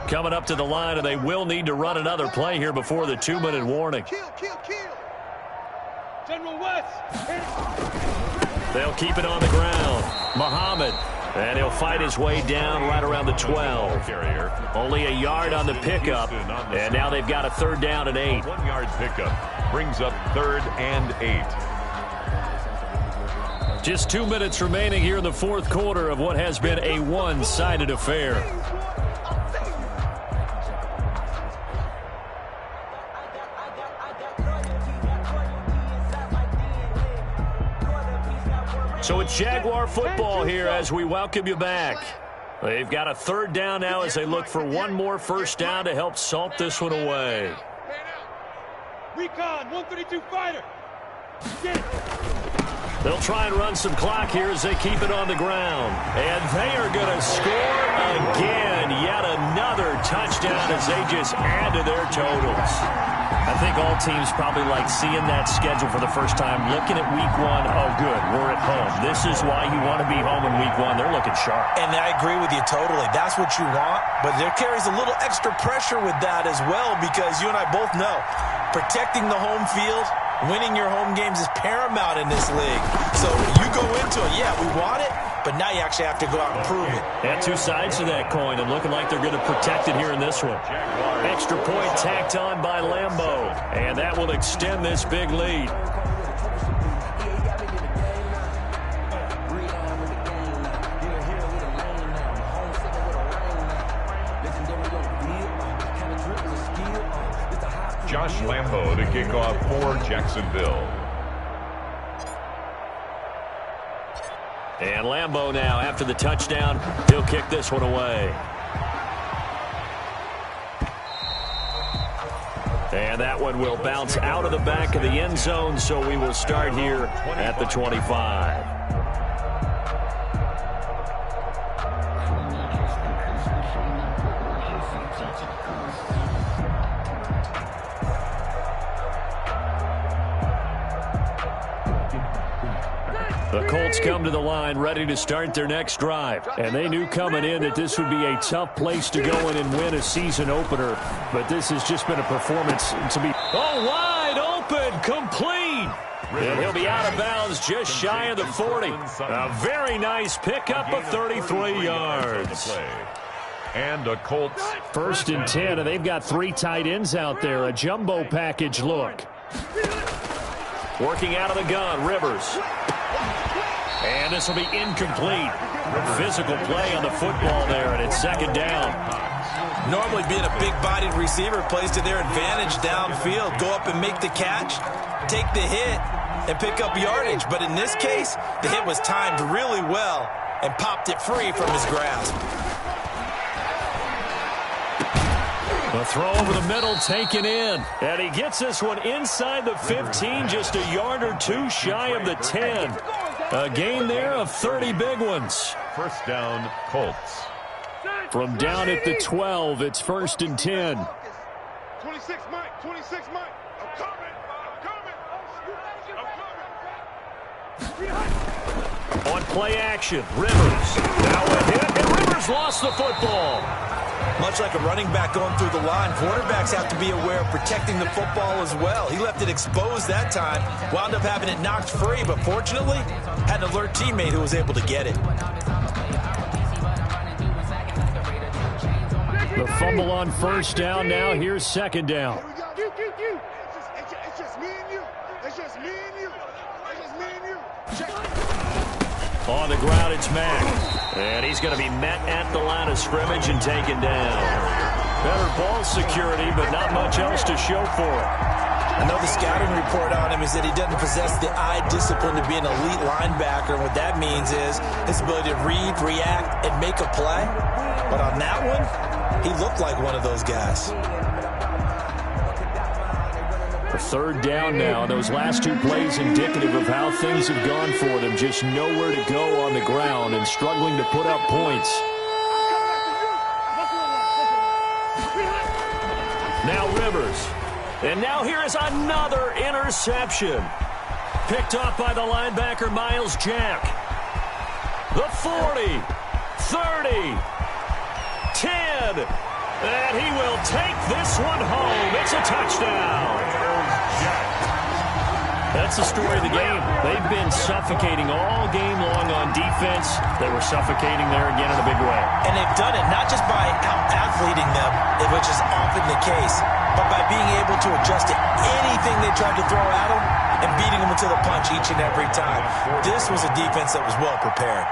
Speaker 4: Coming up to the line, and they will need to run another play here before the 2-minute warning.
Speaker 5: General West.
Speaker 4: They'll keep it on the ground. Muhammad. And he'll fight his way down right around the 12. Only a yard on the pickup. And now they've got a 3rd down and 8.
Speaker 2: 1-yard pickup brings up 3rd and 8.
Speaker 4: Just 2 minutes remaining here in the 4th quarter of what has been a one-sided affair. So it's Jaguar football here as we welcome you back. They've got a 3rd down now as they look for one more 1st down to help salt this one away.
Speaker 5: Recon, 132 fighter.
Speaker 4: They'll try and run some clock here as they keep it on the ground. And they are going to score again. Yet another touchdown as they just add to their totals. I think all teams probably like seeing that schedule for the first time, looking at week 1. Oh, good, we're at home. This is why you want to be home in week 1. They're looking sharp.
Speaker 3: And I agree with you totally. That's what you want. But there carries a little extra pressure with that as well, because you and I both know protecting the home field, winning your home games is paramount in this league. So you go into it, yeah, we want it, but now you actually have to go out and prove it.
Speaker 4: And 2 sides to that coin, and looking like they're going to protect it here in this one. Extra point tacked on by Lambeau, and that will extend this big lead.
Speaker 2: Josh Lambeau to kick off for Jacksonville.
Speaker 4: And Lambeau now, after the touchdown, he'll kick this one away. And that one will bounce out of the back of the end zone, so we will start here at the 25. The Colts come to the line ready to start their next drive. And they knew coming in that this would be a tough place to go in and win a season opener. But this has just been a performance to be... Oh, wide open, complete. And he'll be out of bounds just shy of the 40. A very nice pickup of 33 yards.
Speaker 2: And a Colts
Speaker 4: 1st and 10, and they've got 3 tight ends out there. A jumbo package look. Working out of the gun, Rivers. And this will be incomplete. Physical play on the football there, and it's 2nd down.
Speaker 3: Normally being a big-bodied receiver plays to their advantage downfield. Go up and make the catch, take the hit, and pick up yardage. But in this case, the hit was timed really well and popped it free from his grasp.
Speaker 4: A throw over the middle taken in. And he gets this one inside the 15, just a yard or 2 shy of the 10. A gain there of 30 big ones.
Speaker 2: 1st down, Colts.
Speaker 4: From down at the 12, it's 1st and 10.
Speaker 5: 26 Mike, 26 Mike. I'm coming.
Speaker 4: On play action, Rivers. Now a hit, and Rivers lost the football.
Speaker 3: Much like a running back going through the line, quarterbacks have to be aware of protecting the football as well. He left it exposed that time, wound up having it knocked free, but fortunately, had an alert teammate who was able to get it.
Speaker 4: The fumble on 1st down now. Here's 2nd down.
Speaker 5: It's just me and you. It's just me and you. It's just me and you.
Speaker 4: On the ground, it's Mack. And he's going to be met at the line of scrimmage and taken down. Better ball security, but not much else to show for it.
Speaker 3: I know the scouting report on him is that he doesn't possess the eye discipline to be an elite linebacker. And what that means is his ability to read, react, and make a play. But on that one, he looked like one of those guys.
Speaker 4: A third down now. Those last two plays indicative of how things have gone for them. Just nowhere to go on the ground and struggling to put up points. Now Rivers. And now here is another interception. Picked off by the linebacker, Miles Jack. The 40, 30, 10. And he will take this one home. It's a touchdown. That's the story of the game. They've been suffocating all game long on defense. They were suffocating there again in a big way.
Speaker 3: And they've done it not just by out-athleting them, which is often the case, but by being able to adjust to anything they tried to throw at them and beating them to the punch each and every time. This was a defense that was well prepared.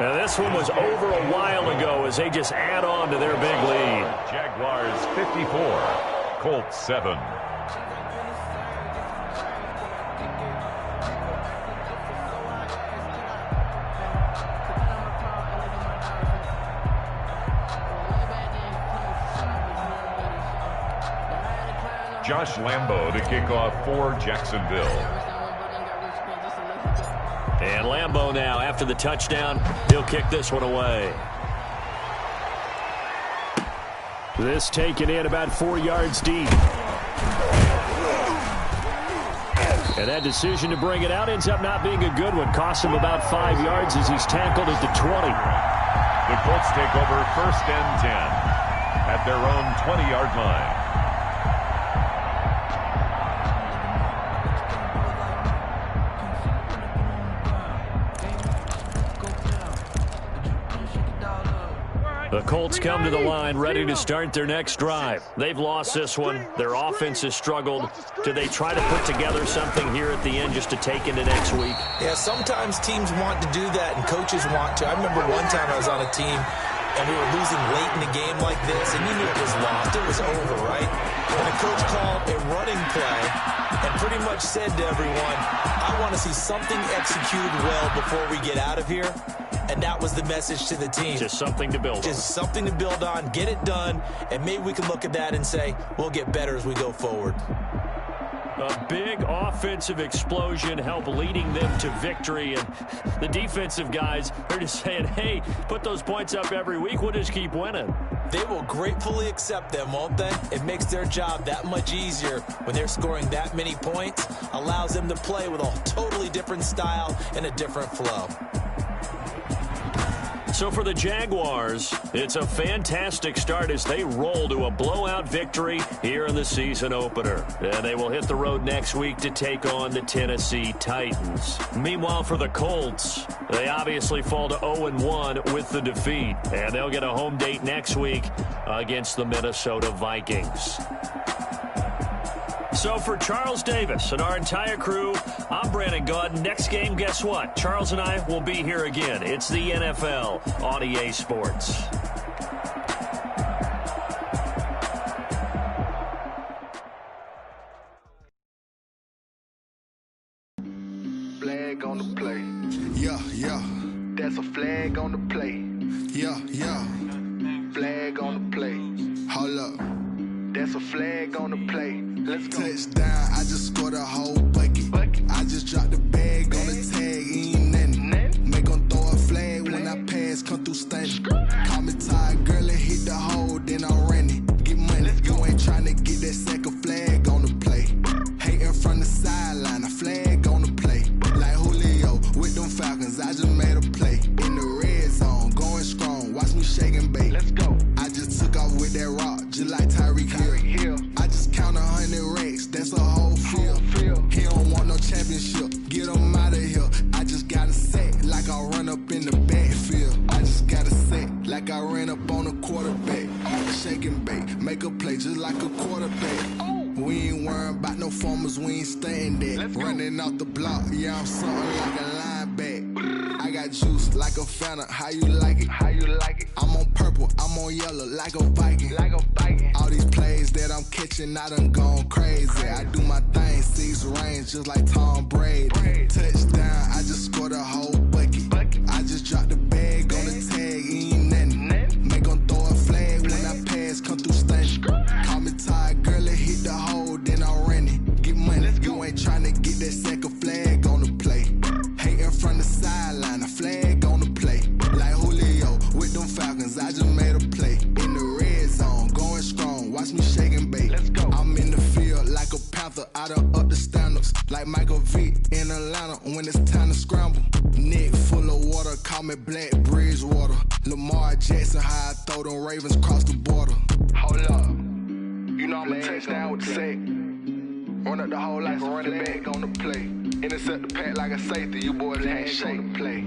Speaker 4: Now this one was over a while ago as they just add on to their big lead.
Speaker 2: Jaguars 54, Colts 7. Josh Lambo to kick off for Jacksonville.
Speaker 4: And Lambo now, after the touchdown, he'll kick this one away. This taken in about 4 yards deep. And that decision to bring it out ends up not being a good one. Costs him about 5 yards as he's tackled at the 20.
Speaker 2: The Colts take over 1st and 10 at their own 20-yard line.
Speaker 4: The Colts come to the line ready to start their next drive. They've lost this one. Their offense has struggled. Do they try to put together something here at the end just to take into next week?
Speaker 3: Yeah, sometimes teams want to do that and coaches want to. I remember one time I was on a team and we were losing late in the game like this, and you knew it was lost. It was over, right? And the coach called a running play and pretty much said to everyone, I want to see something executed well before we get out of here. And that was the message to the team.
Speaker 4: Just something to build on.
Speaker 3: Just something to build on, get it done, and maybe we can look at that and say, we'll get better as we go forward.
Speaker 4: A big offensive explosion helped leading them to victory. And the defensive guys are just saying, hey, put those points up every week. We'll just keep winning.
Speaker 3: They will gratefully accept them, won't they? It makes their job that much easier when they're scoring that many points. Allows them to play with a totally different style and a different flow.
Speaker 4: So for the Jaguars, it's a fantastic start as they roll to a blowout victory here in the season opener. And they will hit the road next week to take on the Tennessee Titans. Meanwhile, for the Colts, they obviously fall to 0-1 with the defeat. And they'll get a home date next week against the Minnesota Vikings. So for Charles Davis and our entire crew, I'm Brandon Gaudin. Next game, guess what? Charles and I will be here again. It's the NFL on EA Sports.
Speaker 7: Flag on the play. Yeah, yeah. That's a flag on the play. Yeah, yeah. Flag on the play. Hold up. That's a flag on the play. Let's go. Touchdown, I just scored a whole bucket. I just dropped the bag on the tag, ain't nothing. Make them throw a flag when I pass, come through stunning. Call me tired, girl, and hit the hole, then I'm running. Get money, you ain't trying to get that second flag on the play. Hating from the sideline, a flag on the play. Like Julio with them Falcons, I just made a play. In the red zone, going strong, watch me shake and bake. Let's go. I just took off with that rock, just like Tyreek Hill. I just count 100 racks, that's a whole field. He don't want no championship, get him out of here. I just got a sack like I run up in the backfield. I just got a sack like I ran up on a quarterback. shake and bake. Make a play just like a quarterback. We ain't worrying about no formers, we ain't staying there. Running off the block, yeah, I'm something like a linebacker. I got juice like a Fanta, how you like it? How you like it? I'm on purple, I'm on yellow, like a Viking. Like a Viking. All these plays that I'm catching, I done gone crazy. I do my thing, 6 range, just like Tom Brady. Touchdown, I just scored a whole bucket. I just dropped the bag on the tag, ain't nothing. Make 'em throw a flag when I pass, come through stunning. Call me tired, girl, it hit the hole, then I'm running. Get money, you ain't tryna get that second flag on the play. Hating from the sideline, a flag on the play. Like Julio with them Falcons, I just made a play. In the red zone, going strong, watch me shake and bake. Let's go. I'm in the field like a Panther, I done up the standards. Like Michael Vick in Atlanta when it's time to scramble. Neck full of water, call me Black Bridgewater. Lamar Jackson, how I throw them Ravens cross the border. Hold up. You know I'm a touchdown with the sack. Run up the whole like a running back on the play. Intercept the pack like a safety, you boys can't shake the play.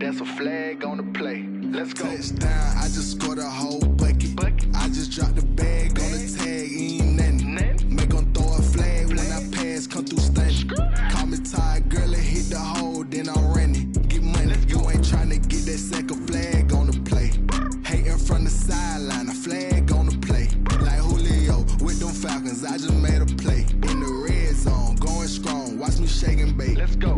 Speaker 7: That's a flag on the play. Let's go. Touchdown, I just scored a whole bucket. I just dropped the bag on the tag, ain't nothing. Make 'em throw a flag when I pass, come through stunning. Call me tired, girl, it hit the hole, then I'm running. Get money, you ain't tryna get that second flag on the play. Hating from the sideline, a flag on the play. Like Julio with them Falcons, I just made a play. In the red zone, going strong, watch me shake and bake. Let's go.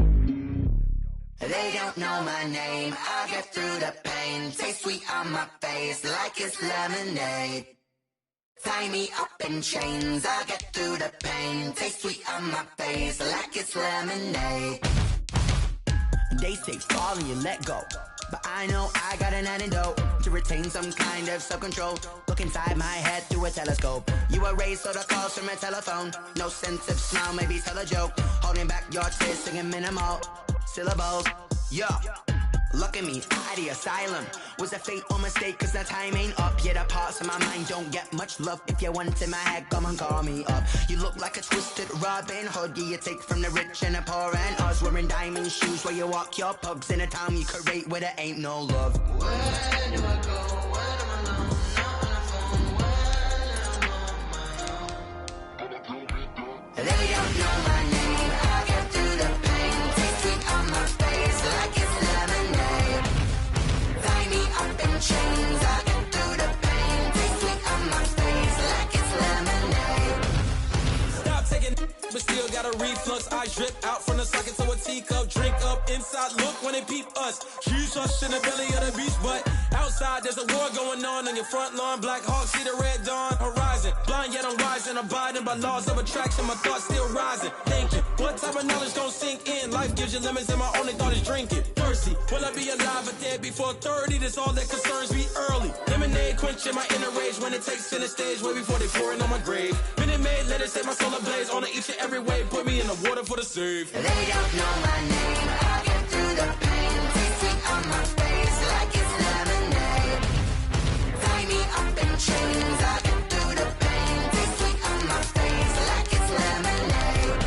Speaker 8: They don't know my name, I get through the pain. Taste sweet on my face like it's lemonade. Tie me up in chains, I get through the pain. Taste sweet on my face like it's lemonade. They say fall and you let go, but I know I got an antidote to retain some kind of self-control. Look inside my head through a telescope. You erase all the calls from a telephone. No sense of smile, maybe tell a joke. Holding back your tears, singing minimal syllables. Yeah, look at me, out the asylum. Was a fate or mistake, cause the time ain't up. Yet the parts of my mind don't get much love. If you want in my head, come and call me up. You look like a twisted Robin Hood. Yeah, you take from the rich and the poor and us. Wearing diamond shoes where you walk your pugs. In a town you create where there ain't no love. Where do I go? Where am I alone? Not on the phone. Where am I on my own? They don't know my name. I get through the pain. Taste sweet on my face like it's lemonade. Tie me up in chains. I get through the pain. Taste sweet on my face like it's lemonade.
Speaker 9: Stop taking, but still got a reflux. I drip out from the socket to a teacup. Drink up inside, look when they peep us. Huge us in the belly of the beach, but outside there's a war going on your front lawn. Black Hawk, see the red dawn horizon. Blind yet I'm rising, abiding by laws of attraction. My thoughts still rising. Thinking, what type of knowledge gon' sink in? Life gives you lemons and my only thought is drinking. Thirsty, will I be alive or dead before 30? That's all that concerns me early. Lemonade quenching my inner rage when it takes center stage way before they pour it on my grave. Minute Maid, let it set my soul ablaze on each and every way. Put me in the water for the save.
Speaker 8: They don't know my name. I get through the pain. Taste sweet on my face like it's lemonade. Tie me up in chains. I get through the pain. Taste sweet on my face like it's lemonade.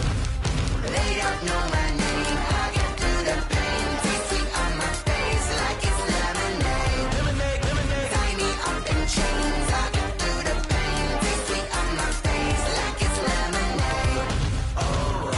Speaker 8: They don't know my name. I get through the pain. Taste sweet on my face like it's lemonade.
Speaker 9: Lemonade, lemonade.
Speaker 8: Tie me up in chains. I get through the pain. Taste sweet on my face like it's lemonade. Oh.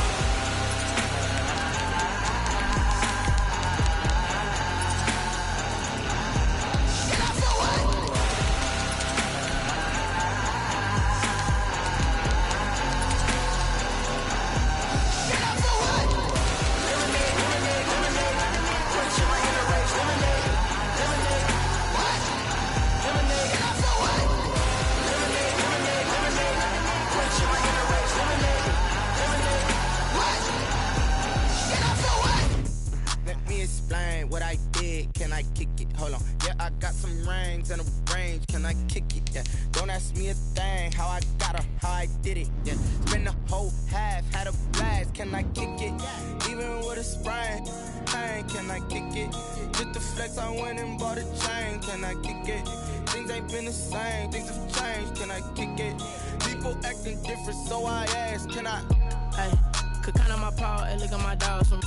Speaker 10: Let me explain what I did. Can I kick it? Hold on. Yeah, I got some rings and a range. Can I kick it? Yeah. Don't ask me a thing. How I got her, how I did it. Yeah. Spend the whole half, had a blast. Can I kick it? Even with a sprain. Hey, can I kick it? Just the flex, I went and bought a chain. Can I kick it? Things ain't been the same. Things have changed. Can I kick it? People acting different, so I ask. Can I?
Speaker 11: Hey, could count on my power and look at my dogs from.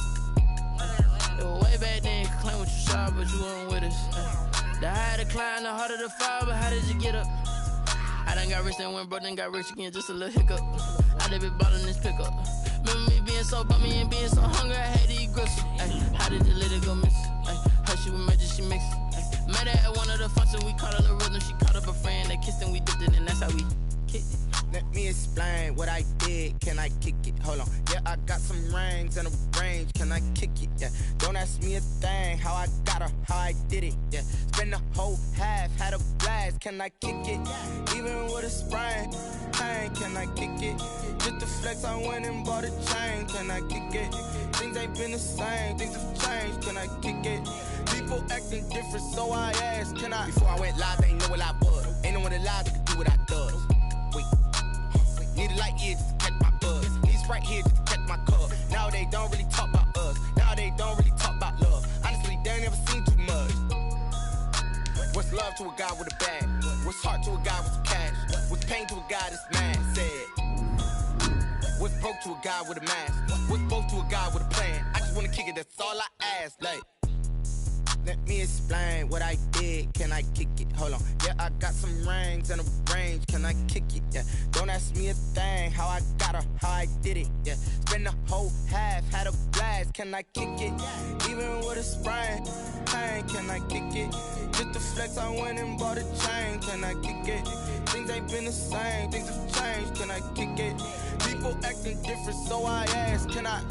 Speaker 11: It was way back then, could claim what you saw, but you weren't with us. The higher the climb, the harder the fall, but how did you get up? I done got rich and went broke, then got rich again, just a little hiccup. I done been ballin' this pickup. Remember me being so bummy and being so hungry, I had to eat gristle. How did the lady go miss? Her she was magic, she mixed. Met her at one of the functions, we caught her the rhythm. She caught up a friend, they kissed and we dipped it, and that's how we kicked it.
Speaker 10: Let me explain what I did. Can I kick it? Hold on. Yeah, I got some rings and a range. Can I kick it? Yeah. Don't ask me a thing. How I got her, how I did it. Yeah. Spend the whole half, had a blast. Can I kick it? Even with a sprain. Hey, can I kick it? Just to flex, I went and bought a chain. Can I kick it? Things ain't been the same. Things have changed. Can I kick it? People acting different, so I asked. Can I? Before I went live, they ain't know what I was. Ain't no one alive that could do what I does. Need a light year just to catch my buzz. Need Sprite here just to catch my cup. Now they don't really talk about us. Now they don't really talk about love. Honestly, they ain't never seen too much. What's love to a guy with a bag? What's heart to a guy with some cash? What's pain to a guy that's mad? Said. What's broke to a guy with a mask? What's both to a guy with a plan? I just wanna kick it, that's all I ask. Like, let me explain what I did. Can I kick it? Hold on. Yeah, I got some rings and a range. Can I kick it? Yeah. Don't ask me a thing. How I got her, how I did it. Yeah. Spend the whole half, had a blast. Can I kick it? Even with a sprain. Hey, can I kick it? Just to flex, I went and bought a chain. Can I kick it? Things ain't been the same. Things have changed. Can I kick it? People acting different, so I ask. Can I?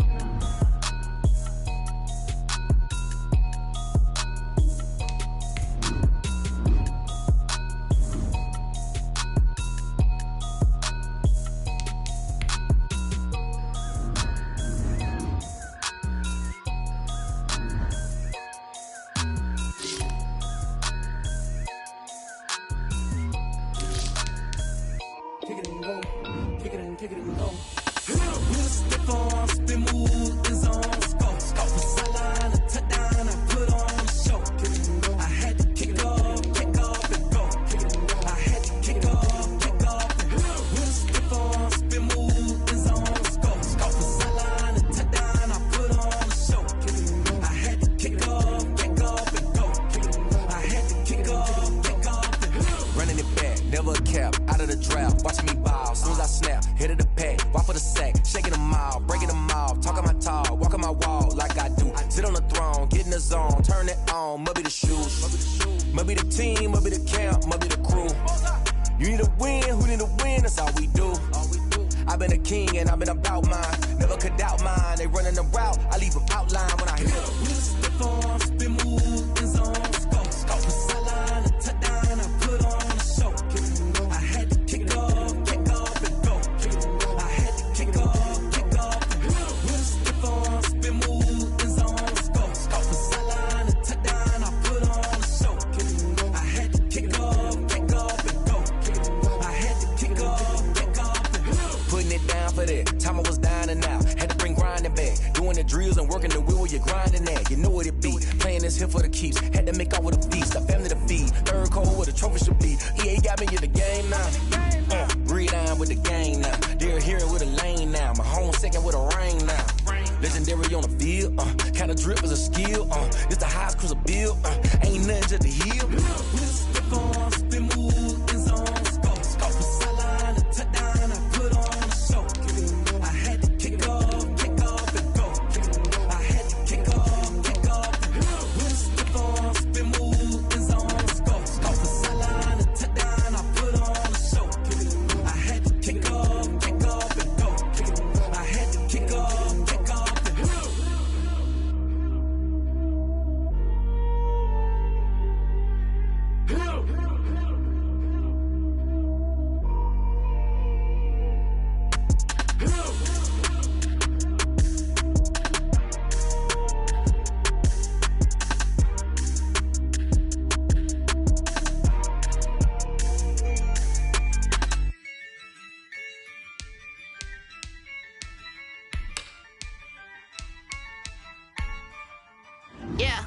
Speaker 12: Yeah,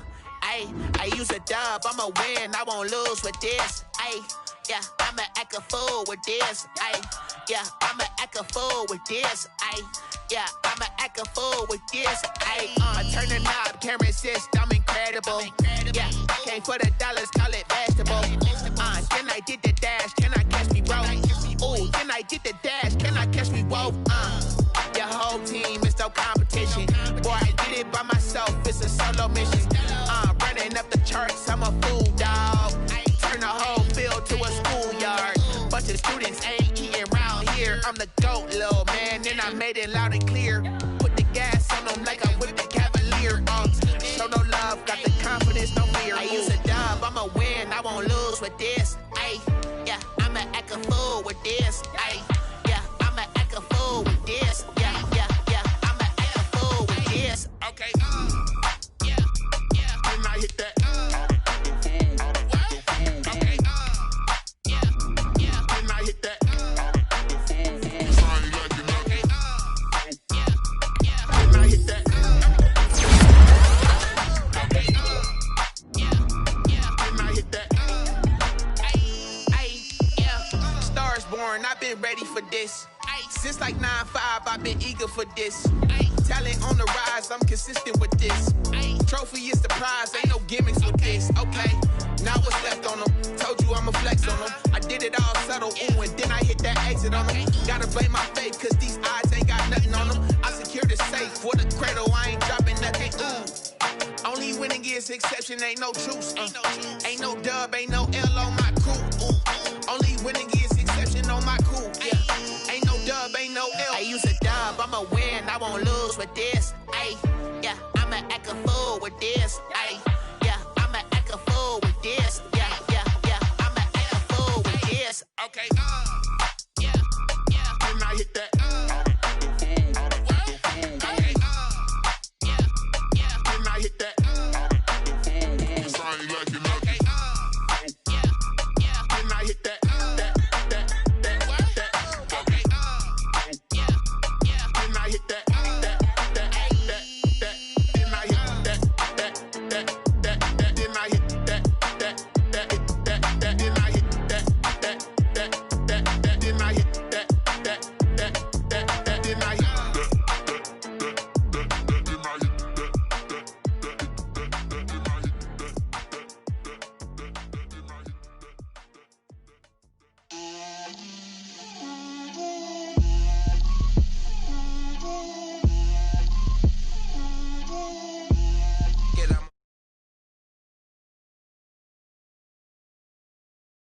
Speaker 12: I use a dub, I'ma win, I won't lose with this. Ayy,
Speaker 8: yeah, I'ma act a fool with this, ayy. Yeah, I'ma act a fool with this, ayy. Yeah, I'ma act a fool with this, ayy. Turn the knob, camera assist, I'm incredible. Yeah, came for the dollars, call it vegetable. Then I did the dash, can I catch me, bro? Ooh, then I did the dash, can I catch me, whoa? Your whole team is no competition. Boy, I did it by myself, it's a solo mission. Running up the charts, I'm a fool, dog. Turn the whole field to a schoolyard. Bunch of students ain't eating round here. I'm the GOAT, little man, and I made it loud and clear. Put the gas on them like I'm with the Cavalier. Show no love, got the confidence, no fear. I use a dub, I'ma win, I won't lose with this. Ayy, yeah, I'ma act a fool with this. Ayy, yeah, I'ma act a fool with this. Yeah, I'ma act a fool with this. Okay, yeah, when I hit that. I've been ready for this. Since like 9-5, I've been eager for this. Talent on the rise, I'm consistent with this. Trophy is the prize, ain't no gimmicks with this. Okay, now what's left on them? Told you I'ma flex on them. I did it all subtle, ooh, and then I hit that exit on them. Gotta blame my faith, cause these odds ain't got nothing on them. I secure the safe for the cradle, I ain't dropping nothing, ooh. Only winning is exception, ain't no truce. Ain't no dub, ain't no L on my crew. Only winning is exception on my crew. Yeah, ain't no dub, ain't no L. I use a dub, I'ma win, I won't lose with this. Ay, yeah, I'ma act a fool with this. Ay, yeah, I'ma act a fool with this. Yeah, I'ma act a fool with this. Okay.